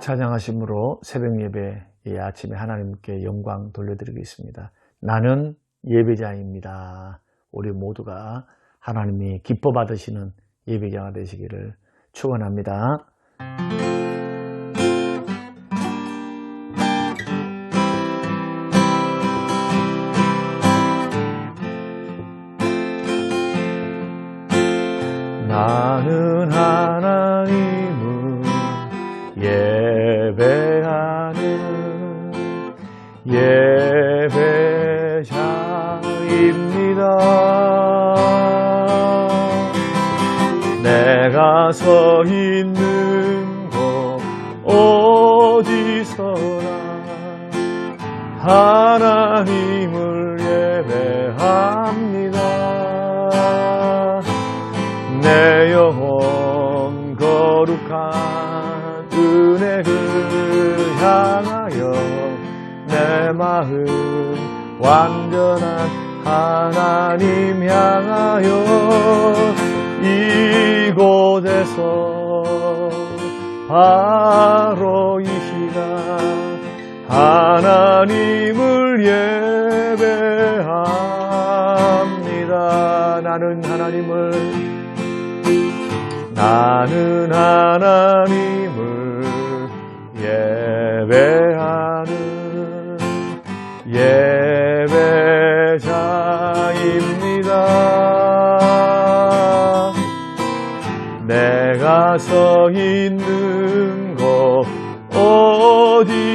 찬양하심으로 새벽 예배 아침에 하나님께 영광 돌려드리겠습니다. 나는 예배자입니다. 우리 모두가 하나님이 기뻐 받으시는 예배자가 되시기를 축원합니다. 나는 하나님을 예배하는 예배자입니다. 내가 서 있는 곳 어디서나 하나님을 예배합니다. 내 영혼 거룩한 은혜를 향하여 내 마음 완전한 하나님 향하여 이곳에서 바로 이 시간 하나님을 예배합니다. 나는 하나님을 예배하는 예배자입니다. 내가 서 있는 곳 어디서나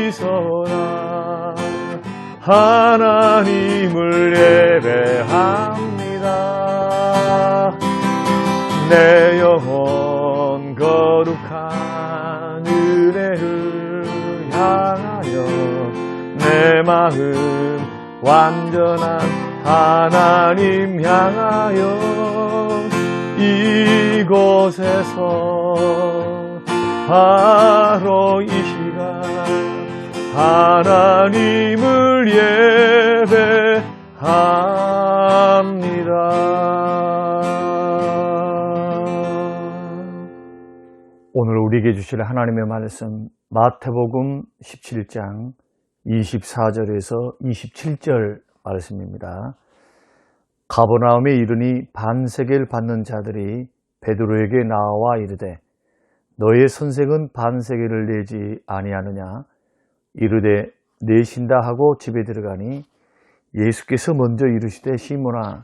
하나님을 예배합니다. 내 영혼 거룩한 은혜를 향하여 내 마음 완전한 하나님 향하여 이곳에서 바로 이 시간 하나님을 예배합니다. 오늘 우리에게 주실 하나님의 말씀 마태복음 17장 24절에서 27절 말씀입니다. 가버나움에 이르니 반세계를 받는 자들이 베드로에게 나와 이르되 너의 선생은 반세계를 내지 아니하느냐 이르되 내신다 하고 집에 들어가니 예수께서 먼저 이르시되 시몬아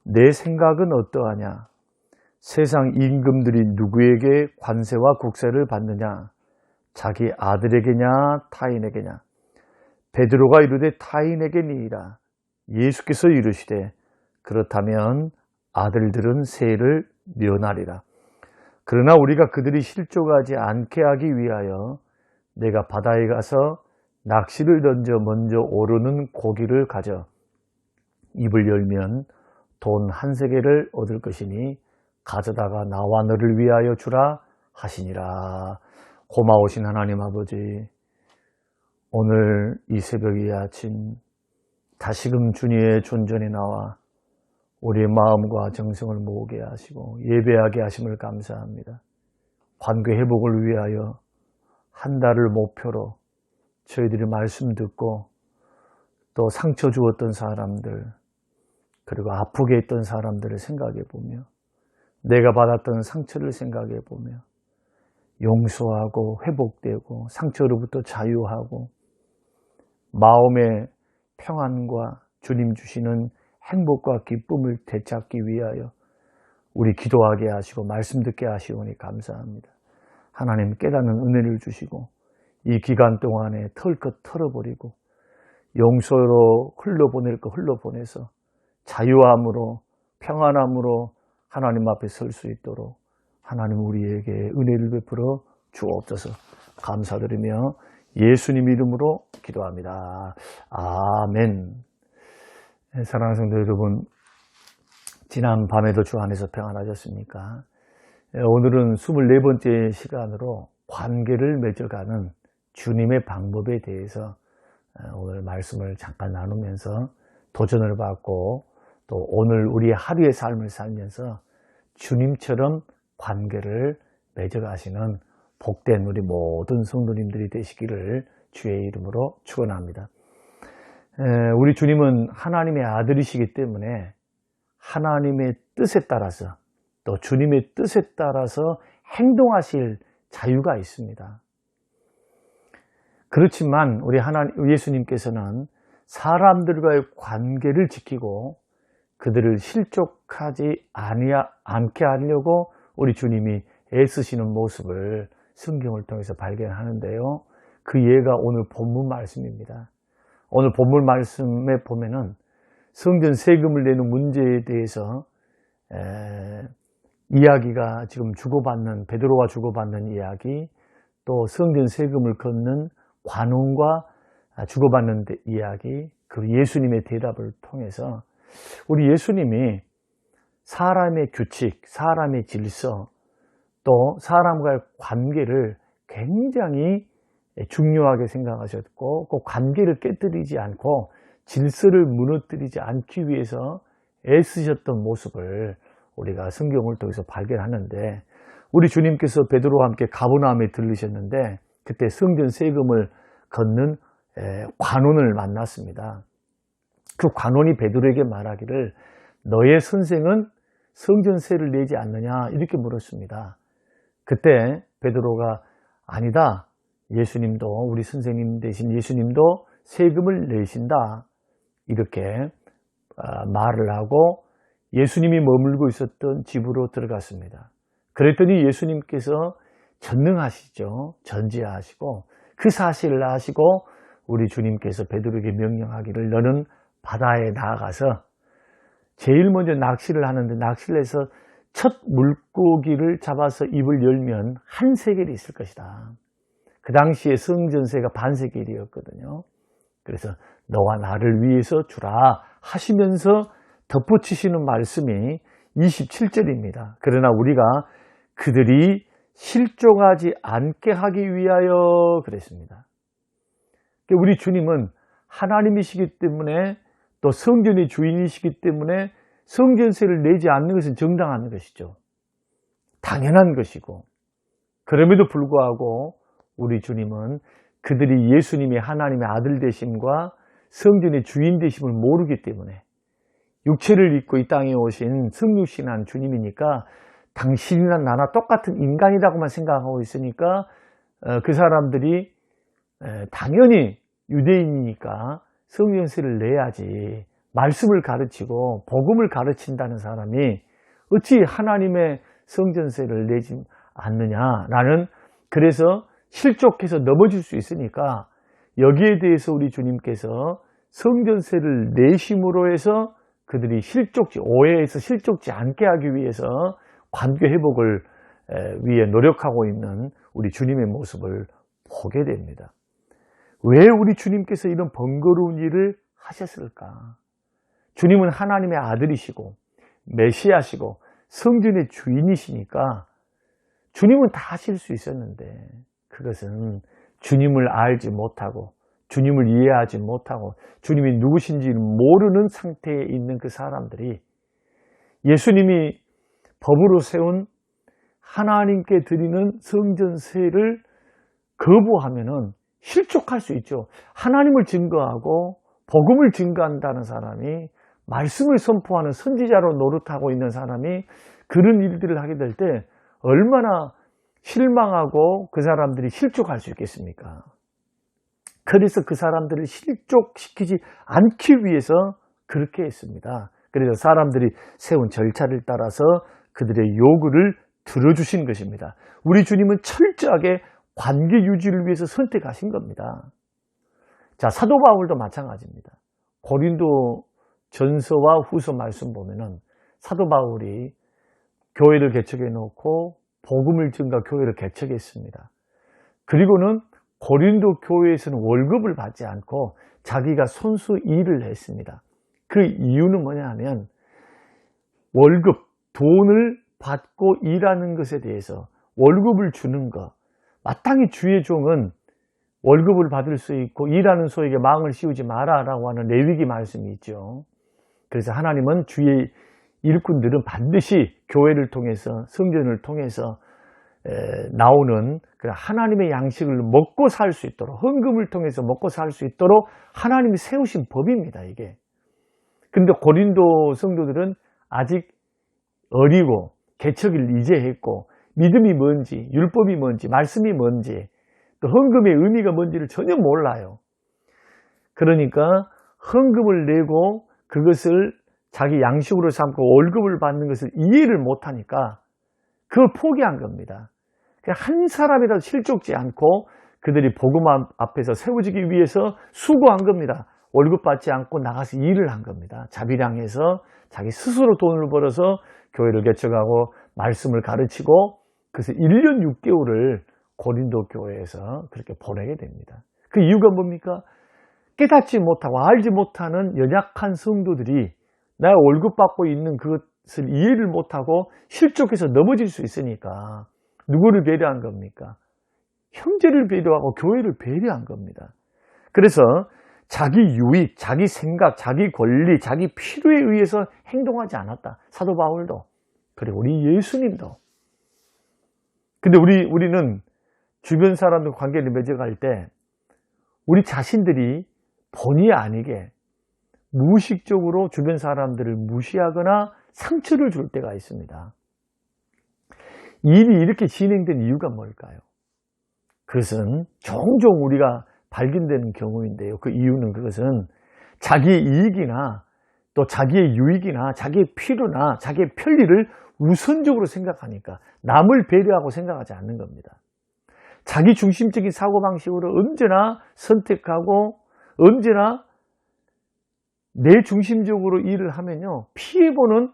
내 생각은 어떠하냐 세상 임금들이 누구에게 관세와 국세를 받느냐 자기 아들에게냐 타인에게냐 베드로가 이르되 타인에게니이다. 예수께서 이르시되 그렇다면 아들들은 세를 면하리라. 그러나 우리가 그들이 실족하지 않게 하기 위하여 내가 바다에 가서 낚시를 던져 먼저 오르는 고기를 가져 입을 열면 돈 1세겔을 얻을 것이니 가져다가 나와 너를 위하여 주라 하시니라. 고마우신 하나님 아버지, 오늘 이 새벽의 아침 다시금 주님의 존전에 나와 우리의 마음과 정성을 모으게 하시고 예배하게 하심을 감사합니다. 관계 회복을 위하여 한 달을 목표로 저희들이 말씀 듣고 또 상처 주었던 사람들 그리고 아프게 했던 사람들을 생각해 보며 내가 받았던 상처를 생각해 보며 용서하고 회복되고 상처로부터 자유하고 마음의 평안과 주님 주시는 행복과 기쁨을 되찾기 위하여 우리 기도하게 하시고 말씀 듣게 하시오니 감사합니다. 하나님 깨닫는 은혜를 주시고 이 기간 동안에 털 것 털어버리고 용서로 흘러보낼 것 흘러보내서 자유함으로 평안함으로 하나님 앞에 설 수 있도록 하나님 우리에게 은혜를 베풀어 주옵소서. 감사드리며 예수님 이름으로 기도합니다. 아멘. 사랑하는 성도 여러분, 지난 밤에도 주 안에서 평안하셨습니까? 오늘은 24번째 시간으로 관계를 맺어가는 주님의 방법에 대해서 오늘 말씀을 잠깐 나누면서 도전을 받고 또 오늘 우리의 하루의 삶을 살면서 주님처럼 관계를 맺어가시는 복된 우리 모든 성도님들이 되시기를 주의 이름으로 축원합니다. 우리 주님은 하나님의 아들이시기 때문에 하나님의 뜻에 따라서 또 주님의 뜻에 따라서 행동하실 자유가 있습니다. 그렇지만 우리 예수님께서는 사람들과의 관계를 지키고 그들을 실족하지 않게 하려고 우리 주님이 애쓰시는 모습을 성경을 통해서 발견하는데요. 그 예가 오늘 본문 말씀입니다. 오늘 본문 말씀에 보면은 성전 세금을 내는 문제에 대해서 이야기가 지금 베드로와 주고받는 이야기, 또 성전 세금을 걷는 관원과 주고받는 이야기, 그 예수님의 대답을 통해서 우리 예수님이 사람의 규칙, 사람의 질서, 또 사람과의 관계를 굉장히 중요하게 생각하셨고, 그 관계를 깨뜨리지 않고 질서를 무너뜨리지 않기 위해서 애쓰셨던 모습을 우리가 성경을 통해서 발견하는데, 우리 주님께서 베드로와 함께 가버나움에 들르셨는데 그때 성전 세금을 걷는 관원을 만났습니다. 그 관원이 베드로에게 말하기를 너의 선생은 성전세를 내지 않느냐 이렇게 물었습니다. 그때 베드로가 아니다, 예수님도, 우리 선생님 되신 예수님도 세금을 내신다 이렇게 말을 하고 예수님이 머물고 있었던 집으로 들어갔습니다. 그랬더니 예수님께서 전능하시죠. 전지하시고 그 사실을 아시고 우리 주님께서 베드로에게 명령하기를 너는 바다에 나아가서 제일 먼저 낚시를 하는데 낚시를 해서 첫 물고기를 잡아서 입을 열면 한 세겔이 있을 것이다. 그 당시에 성전세가 반 세겔이었거든요. 그래서 너와 나를 위해서 주라 하시면서 덧붙이시는 말씀이 27절입니다. 그러나 우리가 그들이 실족하지 않게 하기 위하여 그랬습니다. 우리 주님은 하나님이시기 때문에 또 성전의 주인이시기 때문에 성전세를 내지 않는 것은 정당한 것이죠. 당연한 것이고, 그럼에도 불구하고 우리 주님은 그들이 예수님이 하나님의 아들 되심과 성전의 주인 되심을 모르기 때문에 육체를 입고 이 땅에 오신 성육신한 주님이니까 당신이나 나나 똑같은 인간이라고만 생각하고 있으니까 그 사람들이 당연히 유대인이니까 성전세를 내야지, 말씀을 가르치고 복음을 가르친다는 사람이 어찌 하나님의 성전세를 내지 않느냐라는, 그래서 실족해서 넘어질 수 있으니까 여기에 대해서 우리 주님께서 성전세를 내심으로 해서 그들이 오해에서 실족지 않게 하기 위해서 관계 회복을 위해 노력하고 있는 우리 주님의 모습을 보게 됩니다. 왜 우리 주님께서 이런 번거로운 일을 하셨을까? 주님은 하나님의 아들이시고 메시아시고 성전의 주인이시니까 주님은 다 하실 수 있었는데, 그것은 주님을 알지 못하고 주님을 이해하지 못하고 주님이 누구신지 모르는 상태에 있는 그 사람들이 예수님이 법으로 세운 하나님께 드리는 성전세를 거부하면은 실족할 수 있죠. 하나님을 증거하고 복음을 증거한다는 사람이, 말씀을 선포하는 선지자로 노릇하고 있는 사람이 그런 일들을 하게 될 때 얼마나 실망하고 그 사람들이 실족할 수 있겠습니까? 그래서 그 사람들을 실족시키지 않기 위해서 그렇게 했습니다. 그래서 사람들이 세운 절차를 따라서 그들의 요구를 들어주신 것입니다. 우리 주님은 철저하게 관계 유지를 위해서 선택하신 겁니다. 자, 사도 바울도 마찬가지입니다. 고린도 전서와 후서 말씀 보면은 사도 바울이 교회를 개척해 놓고 복음을 증가 교회를 개척했습니다. 그리고는 고린도 교회에서는 월급을 받지 않고 자기가 손수 일을 했습니다. 그 이유는 뭐냐 하면 월급, 돈을 받고 일하는 것에 대해서 월급을 주는 것, 마땅히 주의 종은 월급을 받을 수 있고 일하는 소에게 망을 씌우지 마라라고 하는 레위기 말씀이 있죠. 그래서 하나님은 주의 일꾼들은 반드시 교회를 통해서, 성전을 통해서 나오는 하나님의 양식을 먹고 살 수 있도록, 헌금을 통해서 먹고 살 수 있도록 하나님이 세우신 법입니다, 이게. 근데 고린도 성도들은 아직 어리고 개척을 이제 했고 믿음이 뭔지, 율법이 뭔지, 말씀이 뭔지, 또 헌금의 의미가 뭔지를 전혀 몰라요. 그러니까 헌금을 내고 그것을 자기 양식으로 삼고 월급을 받는 것을 이해를 못하니까 그걸 포기한 겁니다. 그냥 한 사람이라도 실족지 않고 그들이 복음 앞에서 세워지기 위해서 수고한 겁니다. 월급 받지 않고 나가서 일을 한 겁니다. 자비량해서 자기 스스로 돈을 벌어서 교회를 개척하고 말씀을 가르치고 그래서 1년 6개월을 고린도 교회에서 그렇게 보내게 됩니다. 그 이유가 뭡니까? 깨닫지 못하고 알지 못하는 연약한 성도들이 나 월급 받고 있는 그것을 이해를 못하고 실족해서 넘어질 수 있으니까 누구를 배려한 겁니까? 형제를 배려하고 교회를 배려한 겁니다. 그래서 자기 유익, 자기 생각, 자기 권리, 자기 필요에 의해서 행동하지 않았다. 사도 바울도, 그리고 우리 예수님도. 근데 우리는 주변 사람과 관계를 맺어갈 때 우리 자신들이 본의 아니게 무의식적으로 주변 사람들을 무시하거나 상처를 줄 때가 있습니다. 일이 이렇게 진행된 이유가 뭘까요? 그것은 종종 우리가 발견되는 경우인데요. 그 이유는 그것은 자기의 이익이나 또 자기의 유익이나 자기의 필요나 자기의 편리를 우선적으로 생각하니까 남을 배려하고 생각하지 않는 겁니다. 자기 중심적인 사고방식으로 언제나 선택하고 언제나 내 중심적으로 일을 하면요, 피해보는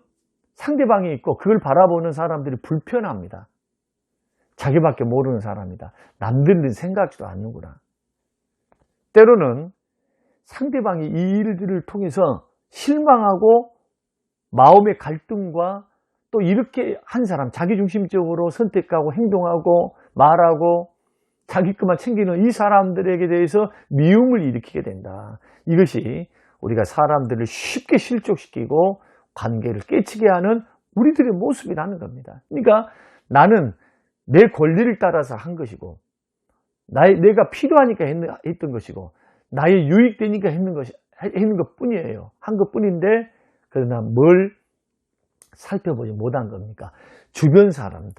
상대방이 있고 그걸 바라보는 사람들이 불편합니다. 자기밖에 모르는 사람이다. 남들은 생각지도 않는구나. 때로는 상대방이 이 일들을 통해서 실망하고 마음의 갈등과 또 이렇게 한 사람, 자기중심적으로 선택하고 행동하고 말하고 자기 것만 챙기는 이 사람들에게 대해서 미움을 일으키게 된다. 이것이 우리가 사람들을 쉽게 실족시키고 관계를 깨치게 하는 우리들의 모습이라는 겁니다. 그러니까 나는 내 권리를 따라서 한 것이고 내가 필요하니까 했던 것이고 나의 유익되니까 했는 것 뿐이에요. 한 것 뿐인데 그러나 뭘 살펴보지 못한 겁니까? 주변 사람은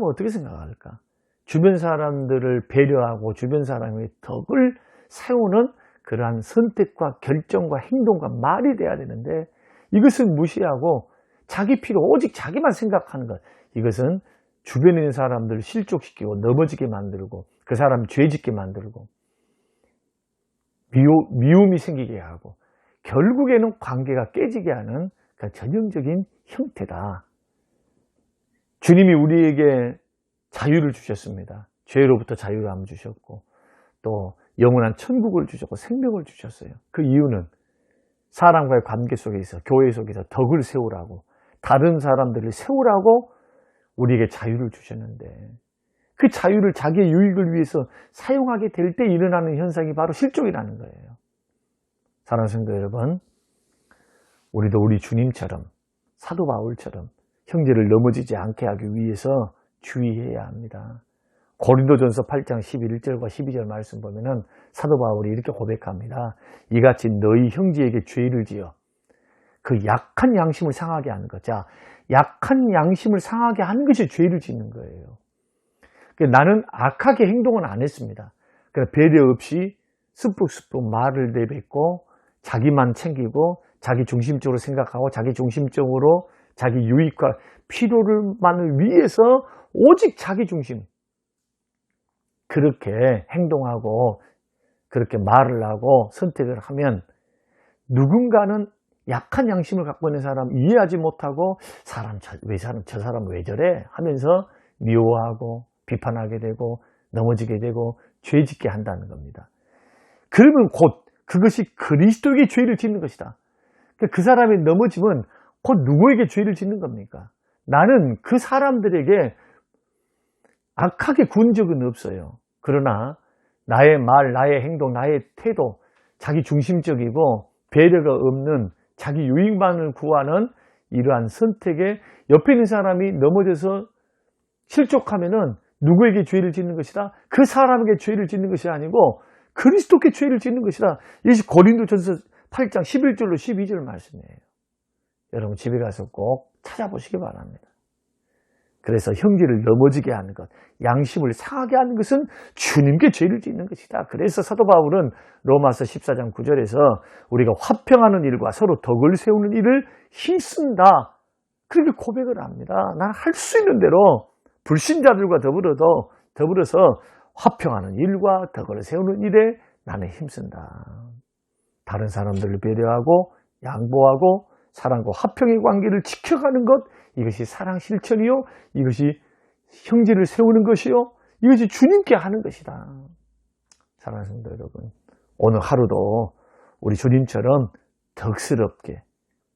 어떻게 생각할까? 주변 사람들을 배려하고 주변 사람의 덕을 세우는 그러한 선택과 결정과 행동과 말이 돼야 되는데 이것을 무시하고 자기 필요 오직 자기만 생각하는 것, 이것은 주변에 있는 사람들을 실족시키고 넘어지게 만들고 그 사람 죄짓게 만들고 미움이 생기게 하고 결국에는 관계가 깨지게 하는 그 전형적인 형태다. 주님이 우리에게 자유를 주셨습니다. 죄로부터 자유함을 주셨고 또 영원한 천국을 주셨고 생명을 주셨어요. 그 이유는 사람과의 관계 속에서 교회 속에서 덕을 세우라고 다른 사람들을 세우라고 우리에게 자유를 주셨는데 그 자유를 자기의 유익을 위해서 사용하게 될 때 일어나는 현상이 바로 실족이라는 거예요. 사랑하는 성도 여러분, 우리도 우리 주님처럼 사도 바울처럼 형제를 넘어지지 않게 하기 위해서 주의해야 합니다. 고린도전서 8장 11절과 12절 말씀 보면은 사도 바울이 이렇게 고백합니다. 이같이 너희 형제에게 죄를 지어 그 약한 양심을 상하게 하는 것. 자, 약한 양심을 상하게 하는 것이 죄를 짓는 거예요. 나는 악하게 행동은 안 했습니다. 배려 없이 스푹스푹 말을 내뱉고 자기만 챙기고 자기 중심적으로 생각하고 자기 중심적으로 자기 유익과 필요를만을 위해서 오직 자기 중심 그렇게 행동하고 그렇게 말을 하고 선택을 하면 누군가는 약한 양심을 갖고 있는 사람 이해하지 못하고 저 사람 왜 저래 하면서 미워하고 비판하게 되고 넘어지게 되고 죄짓게 한다는 겁니다. 그러면 곧 그것이 그리스도에게 죄를 짓는 것이다. 그 사람이 넘어지면 곧 누구에게 죄를 짓는 겁니까? 나는 그 사람들에게 악하게 군 적은 없어요. 그러나 나의 말, 나의 행동, 나의 태도, 자기 중심적이고 배려가 없는 자기 유익만을 구하는 이러한 선택에 옆에 있는 사람이 넘어져서 실족하면은 누구에게 죄를 짓는 것이다? 그 사람에게 죄를 짓는 것이 아니고 그리스도께 죄를 짓는 것이다. 이것이 고린도전서 8장 11절로 12절 말씀이에요. 여러분 집에 가서 꼭 찾아보시기 바랍니다. 그래서 형제를 넘어지게 하는 것, 양심을 상하게 하는 것은 주님께 죄를 짓는 것이다. 그래서 사도 바울은 로마서 14장 9절에서 우리가 화평하는 일과 서로 덕을 세우는 일을 힘쓴다. 그렇게 고백을 합니다. 난 할 수 있는 대로 불신자들과 더불어서 화평하는 일과 덕을 세우는 일에 나는 힘쓴다. 다른 사람들을 배려하고 양보하고 사랑과 화평의 관계를 지켜가는 것, 이것이 사랑 실천이요, 이것이 형제를 세우는 것이요, 이것이 주님께 하는 것이다. 사랑하는 성도 여러분, 오늘 하루도 우리 주님처럼 덕스럽게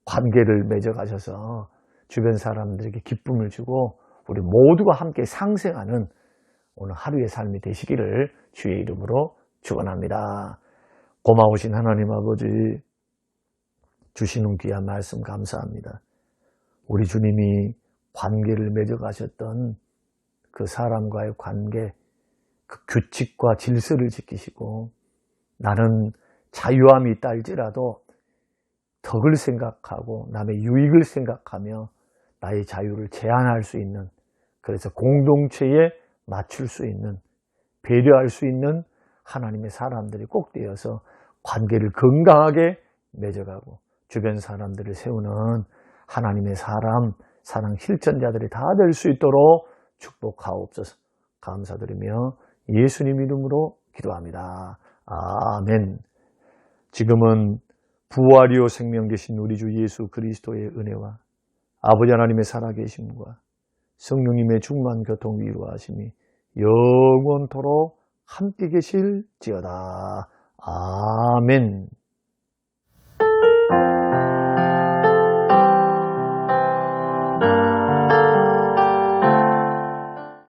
관계를 맺어가셔서 주변 사람들에게 기쁨을 주고 우리 모두가 함께 상생하는 오늘 하루의 삶이 되시기를 주의 이름으로 축원합니다. 고마우신 하나님 아버지, 주시는 귀한 말씀 감사합니다. 우리 주님이 관계를 맺어가셨던 그 사람과의 관계, 그 규칙과 질서를 지키시고 나는 자유함이 있다 할지라도 덕을 생각하고 남의 유익을 생각하며 나의 자유를 제한할 수 있는, 그래서 공동체에 맞출 수 있는, 배려할 수 있는 하나님의 사람들이 꼭 되어서 관계를 건강하게 맺어가고 주변 사람들을 세우는 하나님의 사랑 실천자들이 다 될 수 있도록 축복하옵소서. 감사드리며 예수님 이름으로 기도합니다. 아멘. 지금은 부활이요 생명 되신 우리 주 예수 그리스도의 은혜와 아버지 하나님의 살아계심과 성령님의 충만 교통 위로하심이 영원토록 함께 계실지어다. 아멘.